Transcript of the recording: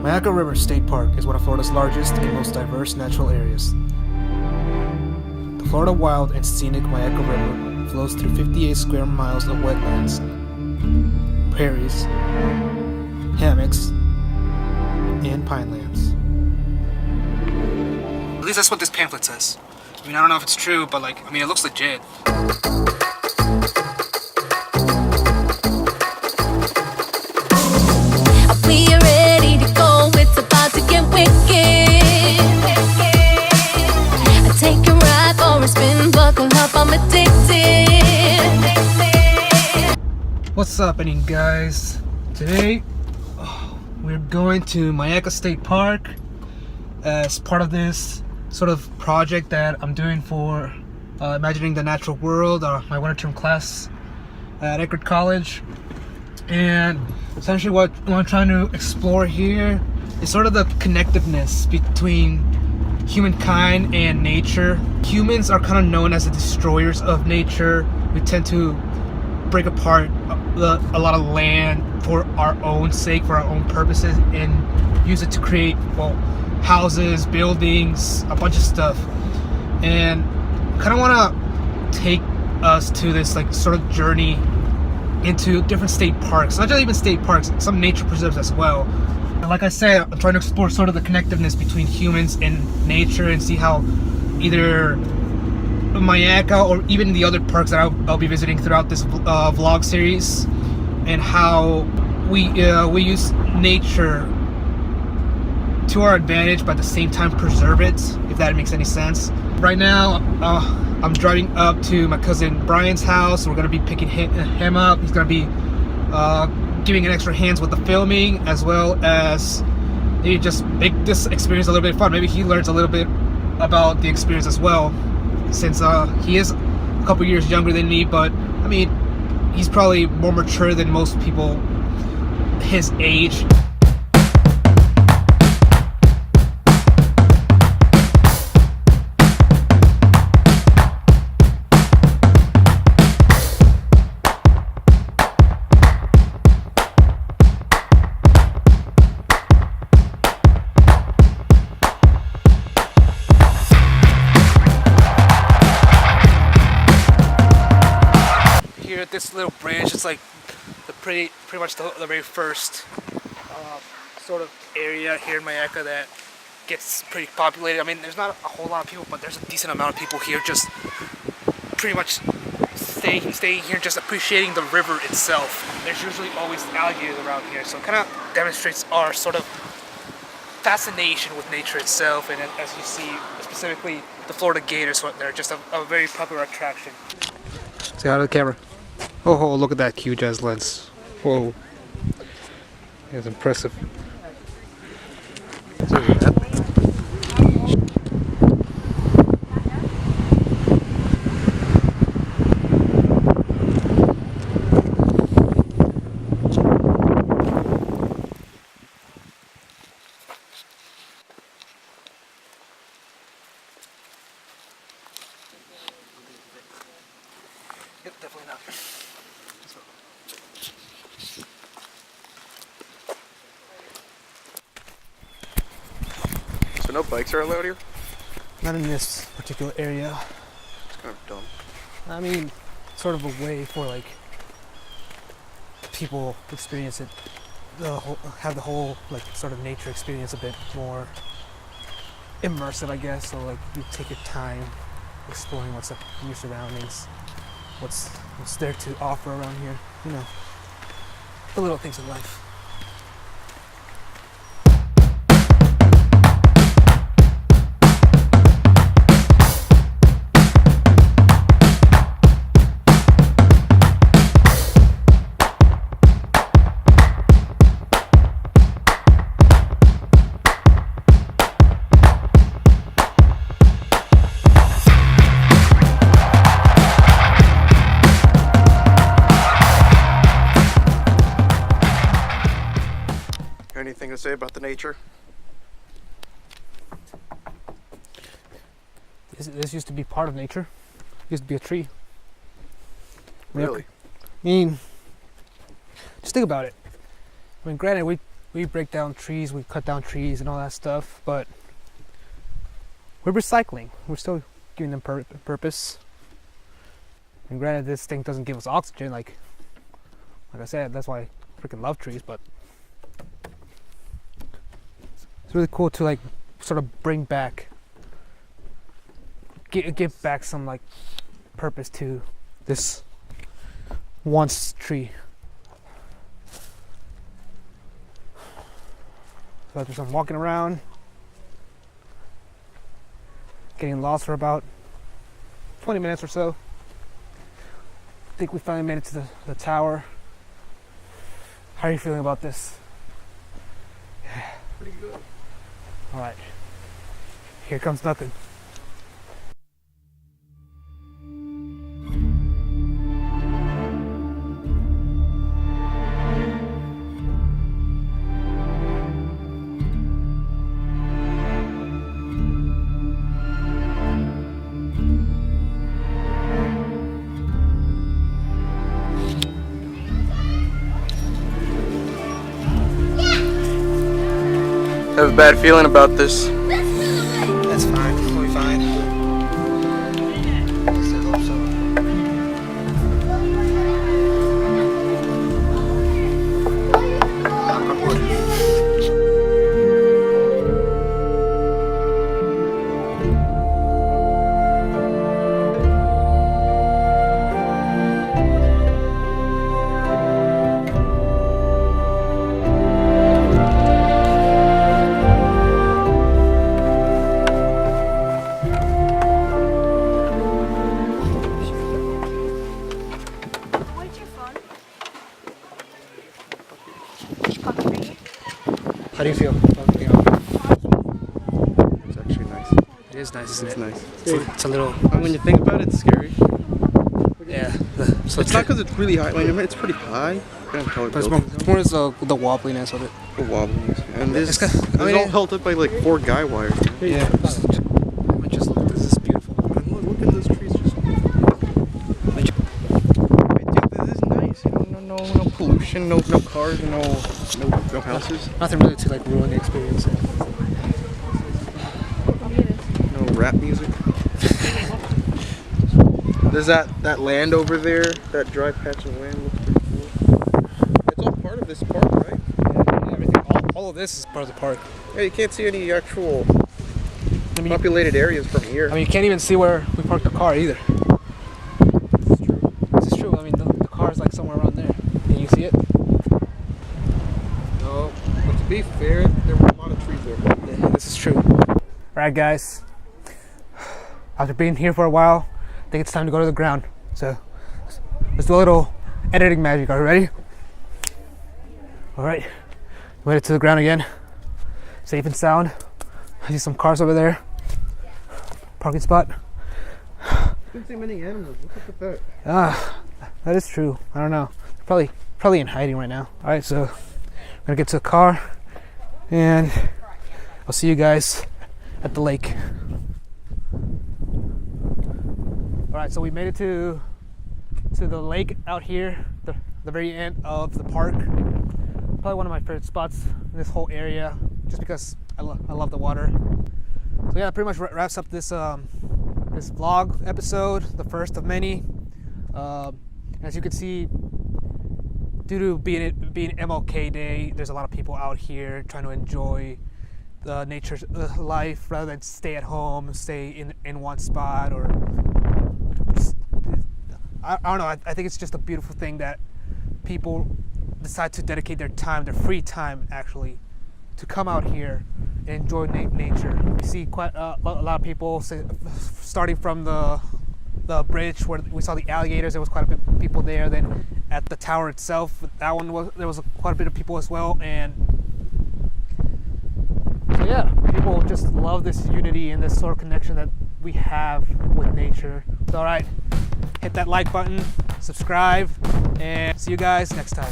Myakka River State Park is one of Florida's largest and most diverse natural areas. The Florida Wild and Scenic Myakka River flows through 58 square miles of wetlands, prairies, hammocks, and pinelands. At least that's what this pamphlet says. I mean, I don't know if it's true, but it looks legit. We are ready to go, it's about to get wicked. I take a ride for a spin, buckle up, I'm addicted. What's happening, guys? Today, we're going to Myakka State Park as part of this sort of project that I'm doing for Imagining the Natural World, my winter-term class at Eckerd College. And essentially what I'm trying to explore here is sort of the connectedness between humankind and nature. Humans are kind of known as the destroyers of nature. We tend to break apart a lot of land for our own sake, for our own purposes, and use it to create, houses, buildings, a bunch of stuff. And I kind of want to take us to this sort of journey into different state parks, not just even state parks, some nature preserves as well. And like I said, I'm trying to explore sort of the connectiveness between humans and nature and see how either Myakka or even the other parks that I'll be visiting throughout this vlog series, and how we use nature to our advantage, but at the same time preserve it, if that makes any sense. Right now, I'm driving up to my cousin Brian's house. We're going to be picking him up. He's going to be giving an extra hands with the filming, as well as maybe just make this experience a little bit fun. Maybe he learns a little bit about the experience as well, since he is a couple years younger than me, but I mean, he's probably more mature than most people his age. At this little bridge, it's like pretty much the very first sort of area here in Myakka that gets pretty populated. I mean, there's not a whole lot of people, but there's a decent amount of people here just pretty much staying here, just appreciating the river itself. There's usually always alligators around here, so it kind of demonstrates our sort of fascination with nature itself. And as you see, specifically the Florida gators, they're just a very popular attraction. Say hi to the camera. Oh, look at that huge ass lens. Whoa. It's impressive. Look at that. Yep, definitely not. So no bikes are allowed here? Not in this particular area. It's kind of dumb. I mean, sort of a way for people to experience it, have the whole sort of nature experience a bit more immersive, I guess. So you take your time exploring what's up in your surroundings, what's there to offer around here. You know, the little things in life. Anything to say about the nature? This used to be part of nature. It used to be a tree. Really? I mean, just think about it. I mean, granted, we break down trees, we cut down trees and all that stuff, but we're recycling. We're still giving them purpose. And granted, this thing doesn't give us oxygen, like I said, that's why I freaking love trees, but it's really cool to like sort of bring back, give back some like purpose to this once tree. So after some walking around, getting lost for about 20 minutes or so, I think we finally made it to the tower. How are you feeling about this? Pretty good. Alright, here comes nothing. I have a bad feeling about this. That's fine, we'll be fine. I hope so. Knock on wood. How do you feel? It's actually nice. It is nice, isn't it? It's nice. It's a little. When you think about it, it's scary. Yeah. So It's not because it's really high. I mean, it's pretty high. But it's more as the wobbliness of it. The wobbliness. And this It's is all held up by like 4 guy wires. Yeah. Just look at this. This is beautiful. And look at those trees. Just. This is nice. No pollution. No cars. No houses. Nothing really to like ruin the experience. No rap music. There's that land over there. That dry patch of land looks pretty cool. It's all part of this park, right? Yeah, everything. All of this is part of the park. Yeah, you can't see any actual populated areas from here. I mean, you can't even see where we parked the car either. This is true. This is true. I mean, the car is like somewhere around there. Can you see it? No, but to be fair, there were a lot of trees there. Yeah, this is true. Alright guys, after being here for a while, I think it's time to go to the ground. So let's do a little editing magic. Are you ready? Alright, made it to the ground again. Safe and sound. I see some cars over there. Parking spot. Didn't see many animals. Look at that. That is true. I don't know. Probably in hiding right now. Alright, so I'm gonna get to the car and I'll see you guys at the lake. Alright, so we made it to the lake out here, the very end of the park. Probably one of my favorite spots in this whole area, just because I love the water. So yeah, that pretty much wraps up this this vlog episode, the first of many. As you can see, due to being MLK Day, there's a lot of people out here trying to enjoy the nature life rather than stay at home, stay in one spot, or just, I don't know. I think it's just a beautiful thing that people decide to dedicate their time, their free time actually, to come out here and enjoy nature. We see quite a lot of people starting from the bridge where we saw the alligators. There was quite a bit of people there. Then at the tower itself, there was quite a bit of people as well. And so yeah, people just love this unity and this sort of connection that we have with nature. So, all right, hit that like button, subscribe, and see you guys next time.